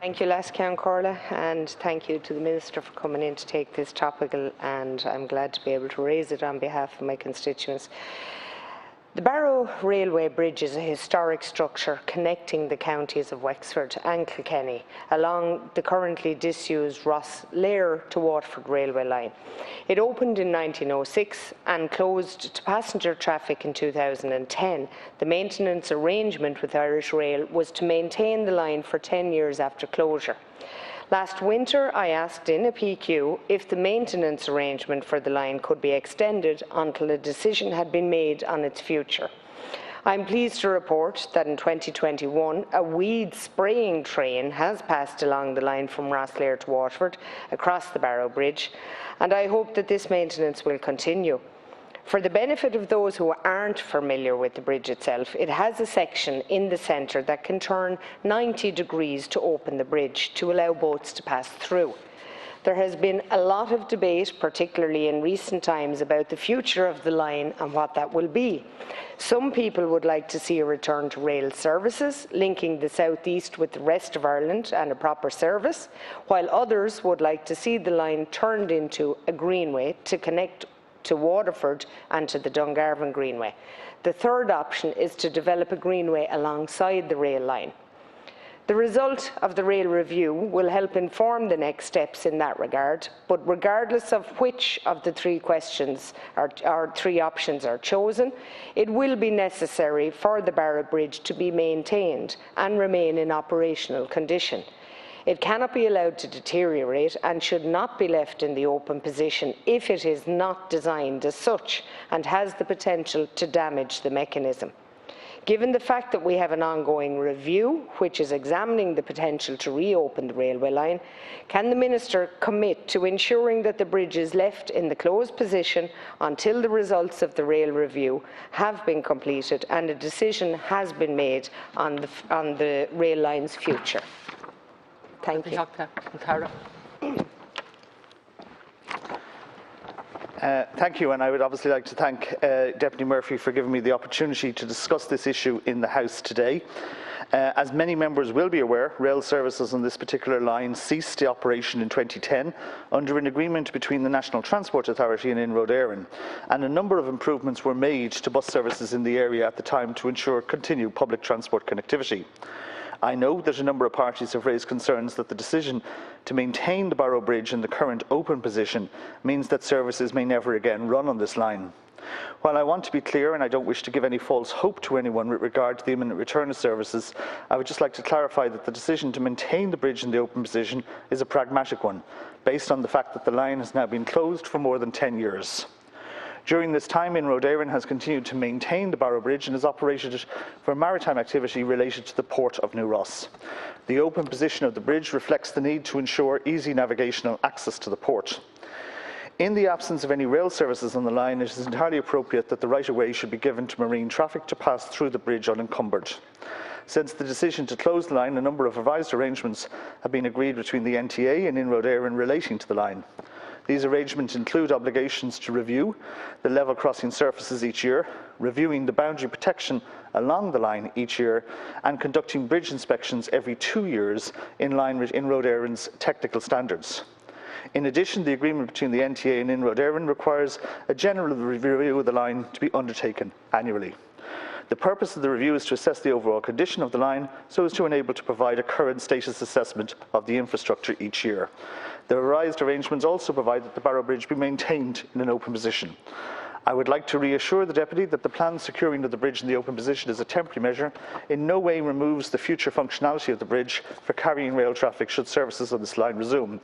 Thank you, Lascian Corla, and thank you to the Minister for coming in to take this topical, and I'm glad to be able to raise it on behalf of my constituents. The Barrow Railway Bridge is a historic structure connecting the counties of Wexford and Kilkenny along the currently disused Rosslare to Waterford railway line. It opened in 1906 and closed to passenger traffic in 2010. The maintenance arrangement with Irish Rail was to maintain the line for 10 years after closure. Last winter, I asked in a PQ if the maintenance arrangement for the line could be extended until a decision had been made on its future. I am pleased to report that in 2021, a weed spraying train has passed along the line from Rosslare to Waterford across the Barrow Bridge, and I hope that this maintenance will continue. For the benefit of those who aren't familiar with the bridge itself, it has a section in the centre that can turn 90 degrees to open the bridge to allow boats to pass through. There has been a lot of debate, particularly in recent times, about the future of the line and what that will be. Some people would like to see a return to rail services, linking the South East with the rest of Ireland and a proper service, while others would like to see the line turned into a greenway to connect to Waterford and to the Dungarvan Greenway. The third option is to develop a greenway alongside the rail line. The result of the rail review will help inform the next steps in that regard, but regardless of which of the three options are chosen, it will be necessary for the Barrow Bridge to be maintained and remain in operational condition. It cannot be allowed to deteriorate and should not be left in the open position if it is not designed as such and has the potential to damage the mechanism. Given the fact that we have an ongoing review which is examining the potential to reopen the railway line, can the Minister commit to ensuring that the bridge is left in the closed position until the results of the rail review have been completed and a decision has been made on the rail line's future? Thank you. Thank you, and I would obviously like to thank Deputy Murphy for giving me the opportunity to discuss this issue in the House today. As many members will be aware, rail services on this particular line ceased the operation in 2010 under an agreement between the National Transport Authority and Inroad Éireann, and a number of improvements were made to bus services in the area at the time to ensure continued public transport connectivity. I know that a number of parties have raised concerns that the decision to maintain the Barrow Bridge in the current open position means that services may never again run on this line. While I want to be clear, and I don't wish to give any false hope to anyone with regard to the imminent return of services, I would just like to clarify that the decision to maintain the bridge in the open position is a pragmatic one, based on the fact that the line has now been closed for more than 10 years. During this time, Inroad Éireann has continued to maintain the Barrow Bridge and has operated it for maritime activity related to the port of New Ross. The open position of the bridge reflects the need to ensure easy navigational access to the port. In the absence of any rail services on the line, it is entirely appropriate that the right-of-way should be given to marine traffic to pass through the bridge unencumbered. Since the decision to close the line, a number of revised arrangements have been agreed between the NTA and Inroad Éireann relating to the line. These arrangements include obligations to review the level crossing surfaces each year, reviewing the boundary protection along the line each year, and conducting bridge inspections every 2 years in line with Inroad Éireann's technical standards. In addition, the agreement between the NTA and Inroad Éireann requires a general review of the line to be undertaken annually. The purpose of the review is to assess the overall condition of the line so as to enable to provide a current status assessment of the infrastructure each year. The revised arrangements also provide that the Barrow Bridge be maintained in an open position. I would like to reassure the Deputy that the planned securing of the bridge in the open position is a temporary measure, in no way removes the future functionality of the bridge for carrying rail traffic should services on this line resume,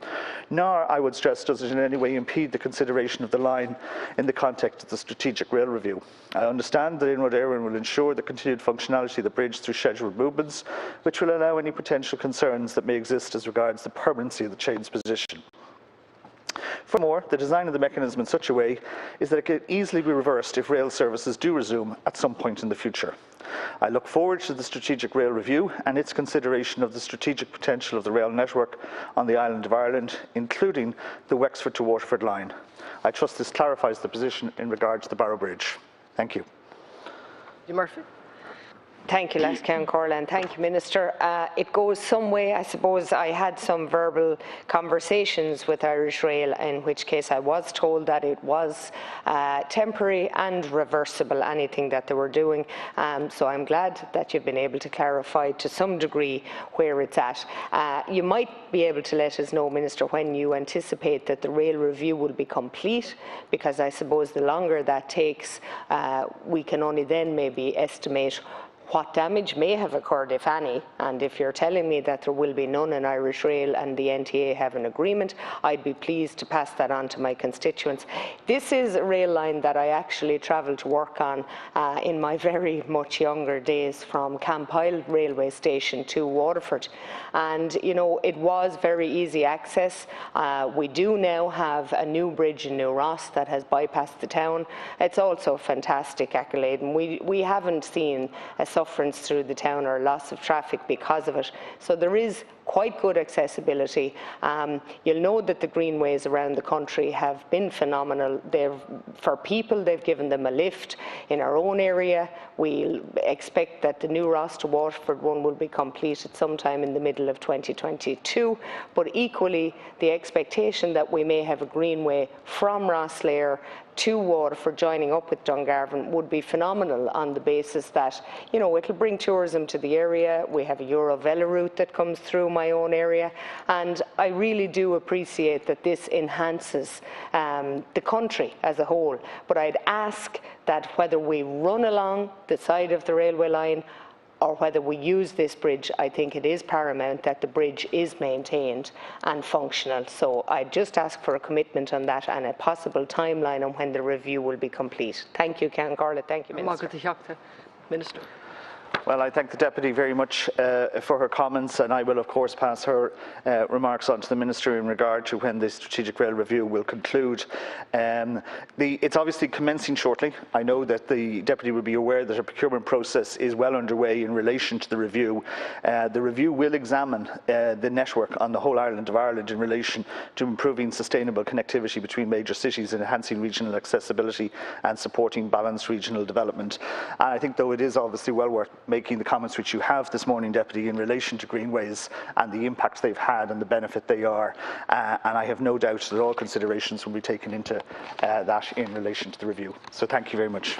nor, I would stress, does it in any way impede the consideration of the line in the context of the strategic rail review. I understand that Inroad Éireann will ensure the continued functionality of the bridge through scheduled movements, which will allow any potential concerns that may exist as regards the permanency of the chain's position. Furthermore, the design of the mechanism in such a way is that it can easily be reversed if rail services do resume at some point in the future. I look forward to the strategic rail review and its consideration of the strategic potential of the rail network on the island of Ireland, including the Wexford to Waterford line. I trust this clarifies the position in regard to the Barrow Bridge. Thank you. Murphy. Thank you, Lascan Corla, and thank you, Minister. It goes some way. I suppose I had some verbal conversations with Irish Rail, in which case I was told that it was temporary and reversible, anything that they were doing. So I'm glad that you've been able to clarify to some degree where it's at. You might be able to let us know, Minister, when you anticipate that the rail review will be complete, because I suppose the longer that takes, we can only then maybe estimate what damage may have occurred, if any. And if you're telling me that there will be none in Irish Rail and the NTA have an agreement, I'd be pleased to pass that on to my constituents. This is a rail line that I actually travelled to work on in my very much younger days, from Campile railway station to Waterford. And, you know, it was very easy access. We do now have a new bridge in New Ross that has bypassed the town. It's also a fantastic accolade, and we haven't seen a sufferance through the town or loss of traffic because of it. So there is quite good accessibility. You'll know that the greenways around the country have been phenomenal. For people, they've given them a lift. In our own area, we expect that the new Ross to Waterford one will be completed sometime in the middle of 2022. But equally, the expectation that we may have a greenway from Rosslare to Waterford joining up with Dungarvan would be phenomenal, on the basis that, you know, it'll bring tourism to the area. We have a Eurovelo route that comes through my own area, and I really do appreciate that this enhances the country as a whole. But I'd ask that whether we run along the side of the railway line or whether we use this bridge, I think it is paramount that the bridge is maintained and functional. So I just ask for a commitment on that and a possible timeline on when the review will be complete. Thank you, Ceann Corla. Thank you, Minister. Minister. Well, I thank the Deputy very much for her comments, and I will of course pass her remarks on to the Minister in regard to when the Strategic Rail Review will conclude. It's obviously commencing shortly. I know that the Deputy will be aware that a procurement process is well underway in relation to the review. The review will examine the network on the whole island of Ireland in relation to improving sustainable connectivity between major cities and enhancing regional accessibility and supporting balanced regional development. And I think, though, it is obviously well worth making the comments which you have this morning, Deputy, in relation to greenways and the impact they've had and the benefit they are. And I have no doubt that all considerations will be taken into that in relation to the review. So thank you very much.